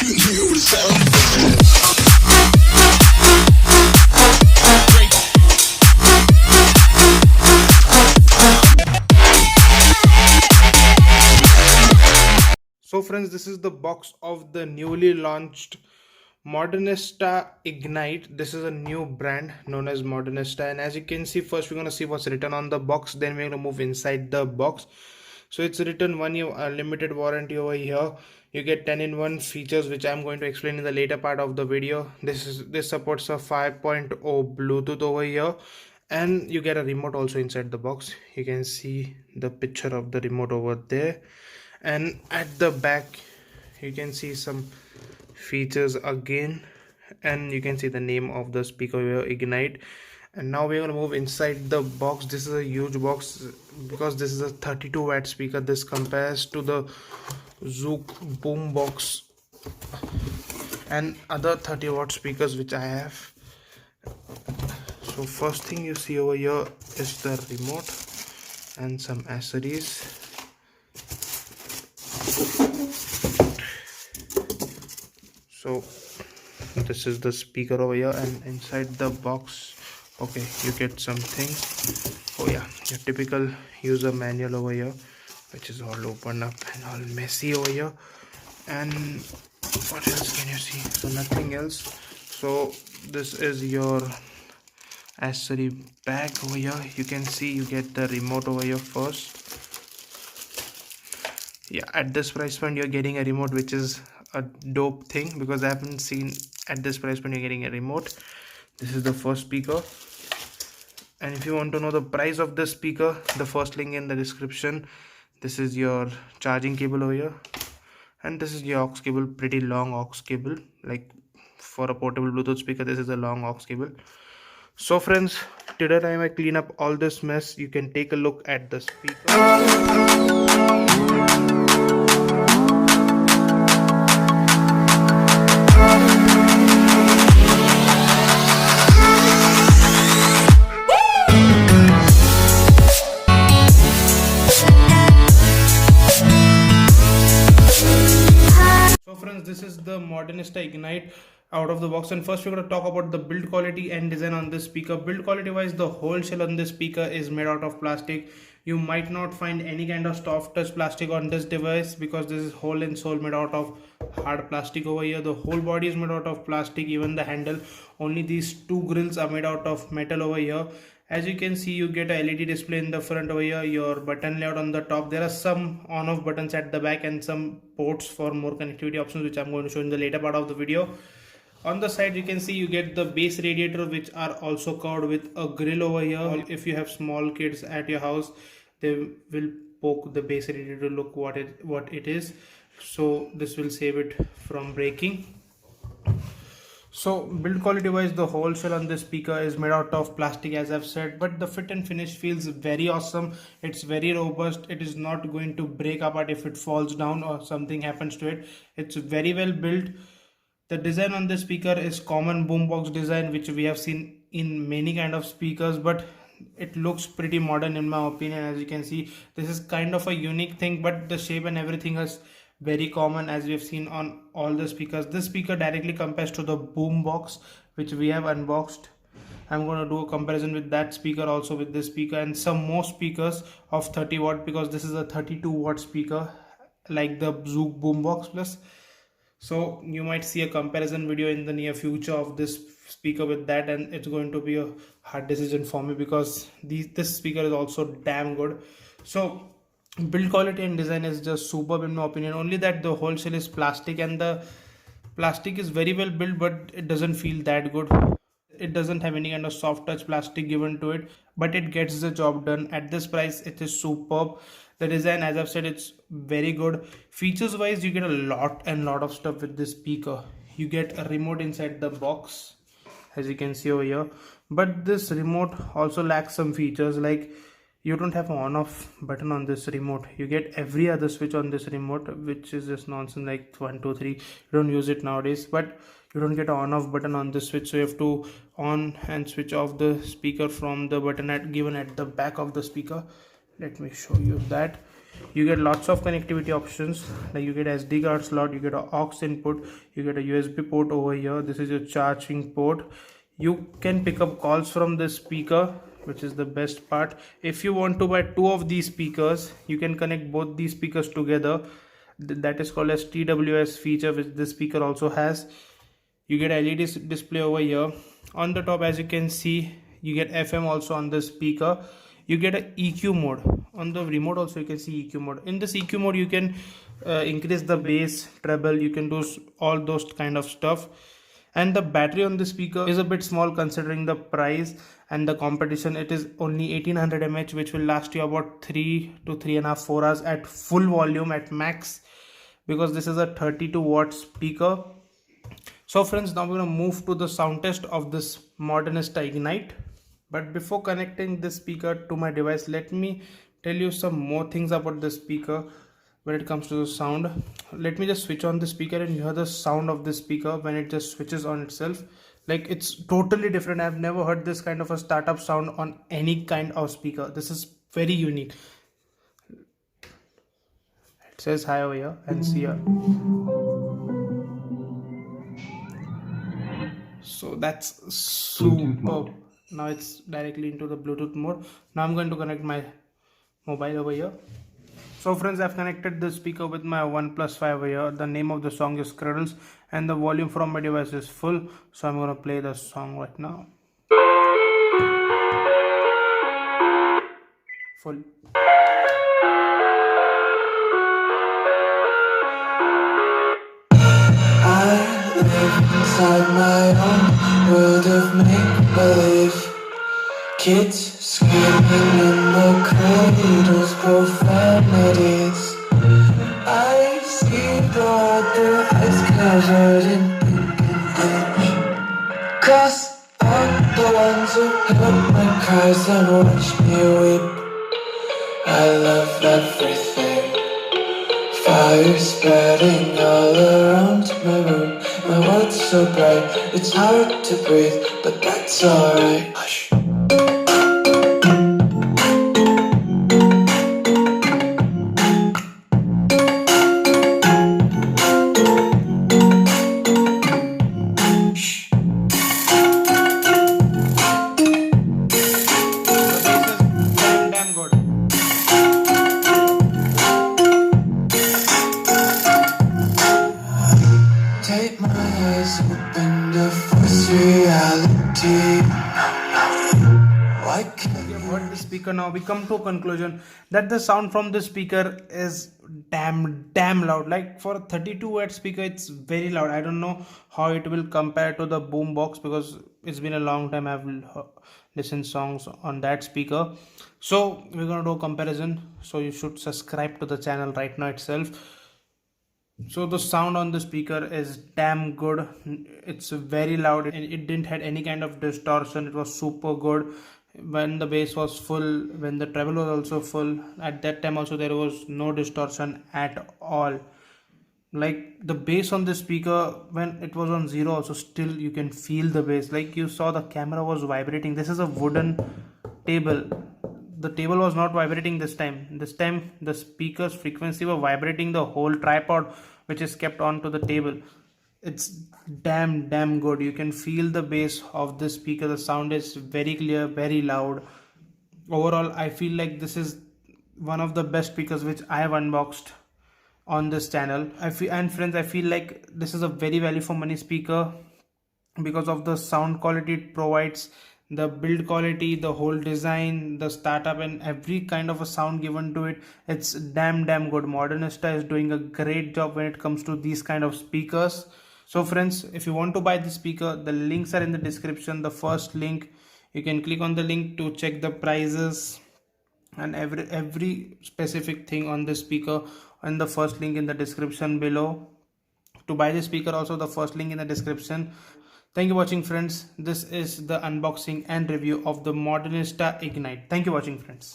hear the sound. So friends, this is the box of the newly launched Modernista Ignite. This is a new brand known as Modernista, and as you can see, first we're going to see what's written on the box, then we're going to move inside the box. So it's written 1 year limited warranty over here. You get 10-in-1 features, which I'm going to explain in the later part of the video. This supports a 5.0 Bluetooth over here, and you get a remote also inside the box. You can see the picture of the remote over there, and at the back you can see some features again, and you can see the name of the speaker here, Ignite. And now we're going to move inside the box. This is a huge box because this is a 32-watt speaker. This compares to the Zouk Boombox and other 30-watt speakers which I have. So first thing you see over here is the remote and some accessories. So this is the speaker over here, and inside the box, okay, you get some things. Oh yeah, your typical user manual over here, which is all opened up and all messy over here. And what else can you see? So nothing else. So this is your accessory bag over here. You can see you get the remote over here first. Yeah, at this price point you're getting a remote, which is a dope thing because I haven't seen at this price point you're getting a remote. This is the first speaker, and if you want to know the price of this speaker, the first link in the description. This is your charging cable over here, and this is your aux cable, pretty long aux cable. Like for a portable Bluetooth speaker, this is a long aux cable. So friends, today time I clean up all this mess. You can take a look at the speaker. This is the Modernista Ignite out of the box, and first we're going to talk about the build quality and design on this speaker. Build quality wise, the whole shell on this speaker is made out of plastic. You might not find any kind of soft touch plastic on this device because this is whole and soul made out of hard plastic over here. The whole body is made out of plastic, even the handle. Only these two grills are made out of metal over here. As you can see, you get a LED display in the front over here, your button layout on the top. There are some on-off buttons at the back and some ports for more connectivity options, which I'm going to show in the later part of the video. On the side, you can see you get the base radiator, which are also covered with a grill over here. If you have small kids at your house, they will poke the base radiator to look what it is. So this will save it from breaking. So build quality wise, the whole shell on this speaker is made out of plastic, as I've said, but the fit and finish feels very awesome. It's very robust. It is not going to break apart if it falls down or something happens to it. It's very well built. The design on this speaker is common boombox design, which we have seen in many kind of speakers, but it looks pretty modern in my opinion. As you can see, this is kind of a unique thing, but the shape and everything is very common as we have seen on all the speakers. This speaker directly compares to the boombox, which we have unboxed. I'm going to do a comparison with that speaker also with this speaker and some more speakers of 30 watt, because this is a 32 watt speaker like the Zouk Boombox Plus. So you might see a comparison video in the near future of this speaker with that, and it's going to be a hard decision for me because this speaker is also damn good. So build quality and design is just superb in my opinion. Only that the whole shell is plastic, and the plastic is very well built, but it doesn't feel that good. It doesn't have any kind of soft touch plastic given to it, but it gets the job done. At this price, it is superb. The design, as I've said, it's very good. Features wise, you get a lot of stuff with this speaker. You get a remote inside the box, as you can see over here, but this remote also lacks some features, like you don't have an on-off button on this remote. You get every other switch on this remote, which is just nonsense, like 1 2 3. You don't use it nowadays, but you don't get an on-off button on this switch, so you have to on and switch off the speaker from the button given at the back of the speaker. Let me show you that. You get lots of connectivity options, like you get SD card slot, you get a aux input, you get a USB port over here. This is your charging port. You can pick up calls from this speaker, which is the best part. If you want to buy two of these speakers, you can connect both these speakers together. That is called as TWS feature, which this speaker also has. You get LED display over here. On the top, as you can see, you get FM also on the speaker. You get a EQ mode. On the remote also you can see EQ mode. In this EQ mode, you can increase the bass, treble, you can do all those kind of stuff. And the battery on the speaker is a bit small considering the price and the competition. It is only 1800 mAh, which will last you about 3 to 3.5 4 hours at full volume at max, because this is a 32 watt speaker. So friends, now we're going to move to the sound test of this Modernista Ignite. But before connecting this speaker to my device, let me tell you some more things about the speaker when it comes to the sound. Let me just switch on the speaker and you hear the sound of the speaker when it just switches on itself. Like, it's totally different. I've never heard this kind of a startup sound on any kind of speaker. This is very unique. It says hi over here and see here. So that's superb. Now it's directly into the Bluetooth mode. Now I'm going to connect my mobile over here. So friends, I've connected the speaker with my OnePlus 5 over here. The name of the song is Cradles and the volume from my device is full. So I'm going to play the song right now. Full. I live inside my own world of make-believe. Kids screaming in the cradles, profanities. I see the world through eyes covered in pink and bleach. Cross out the ones who heard my cries and watch me weep. I love everything. Fire spreading all around my room. My world's so bright, it's hard to breathe, but that's alright. Hush. Take my eyes open to force reality. Why can't We have heard the speaker. Now we come to a conclusion that the sound from this speaker is damn loud. Like, for a 32 watt speaker, it's very loud. I don't know how it will compare to the boombox, because it's been a long time I've listened songs on that speaker. So we're gonna do a comparison. So you should subscribe to the channel right now itself. So the sound on the speaker is damn good. It's very loud and it didn't had any kind of distortion. It was super good when the bass was full, when the treble was also full. At that time also there was no distortion at all. Like, the bass on the speaker, when it was on zero also, still you can feel the bass. Like, you saw the camera was vibrating. This is a wooden table. The table was not vibrating this time. This time the speaker's frequency were vibrating the whole tripod which is kept onto the table. It's damn good. You can feel the bass of the speaker. The sound is very clear, very loud. Overall, I feel like this is one of the best speakers which I have unboxed on this channel. And friends, I feel like this is a very value for money speaker because of the sound quality it provides, the build quality, the whole design, the startup, and every kind of a sound given to it. It's damn good. Modernista is doing a great job when it comes to these kind of speakers. So friends, if you want to buy the speaker, the links are in the description. The first link, you can click on the link to check the prices and every specific thing on the speaker, and the first link in the description below. To buy the speaker also, the first link in the description. Thank you for watching, friends. This is the unboxing and review of the Modernista Ignite. Thank you for watching, friends.